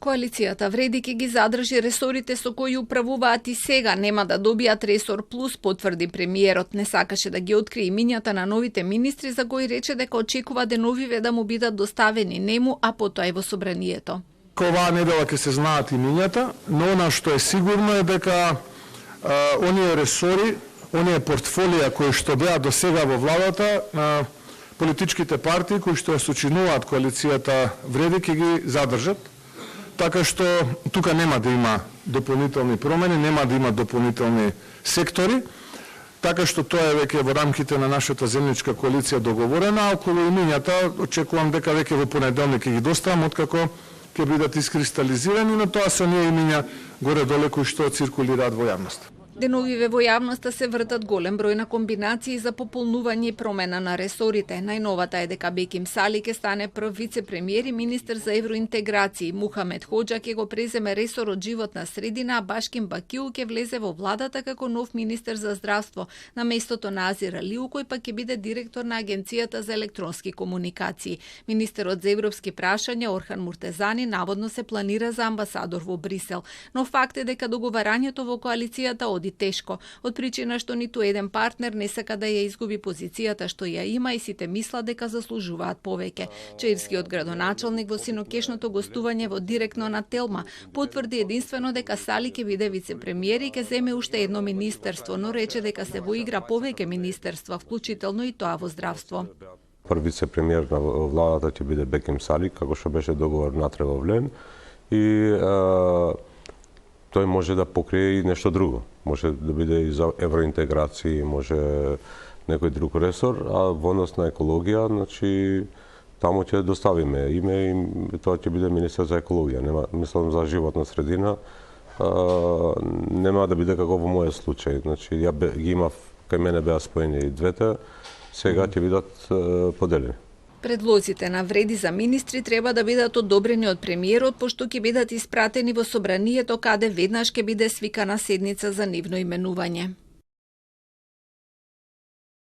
Коалицијата Вреди ќе ги задржи ресорите со кои управуваат и сега, нема да добијат ресор плюс, потврди премиерот. Не сакаше да ги открие имињата на новите министри, за кои рече дека очекува деновиве да му бидат доставени нему, а потоа и во собранието. Оваа недела ќе се знаат имињата, но она што е сигурно е дека оние ресори, оние портфолија кои што беа до сега во владата, политичките партии кои што ја сочинуваат коалицијата Вреди ќе ги задржат. Така што тука нема да има дополнителни промени, нема да има дополнителни сектори, така што тоа е веќе во рамките на нашата земјичка коалиција договорена, а околу имињата очекувам дека веќе во понеделник ќе ги доставам, откако ќе бидат искристализирани, но тоа се оние имиња горе-доле кои што циркулираат во јавноста. Деновиве во јавноста се вртат голем број на комбинации за пополнување и промена на ресорите. Најновата е дека Беким Сали ќе стане прв вице-премиер и министер за евроинтеграција. Мухамед Хоџа ќе го преземе ресор од животна средина, а Башким Бакиу ќе влезе во владата како нов министер за здравство, на местото на Азир Алиу, кој пак ќе биде директор на Агенцијата за електронски комуникации. Министерот за европски прашања Орхан Муртезани наводно се планира за амбасадор во Брисел, но факт е дека договарањето во коалицијата оди тешко, од причина што ниту еден партнер не сака да ја изгуби позицијата што ја има и сите мислат дека заслужуваат повеќе. Чаирскиот градоначалник во синокешното гостување во Директно на Телма потврди единствено дека Сали ќе биде вице-премиер и ќе земе уште едно министерство, но рече дека се во игра повеќе министерства, вклучително и тоа во здравство. Прв вице-премиер на владата ќе биде Беким Сали, како што беше договор натре во Влен, и тој може да покрие и нешто друго. Може да биде и за евроинтеграција, може некој друг ресор, а во однос на екологија, значи таму ќе доставиме име и тоа ќе биде министер за екологија. Нема, мислам за животна средина, нема да биде како во мојот случај. Значи ја ги имав, кај мене беа споени и двете, сега ќе бидат поделени. Предлозите на Вреди за министри треба да бидат одобрени од премиерот, пошто ќе бидат испратени во собранието, каде веднаш ќе биде свикана седница за нивно именување.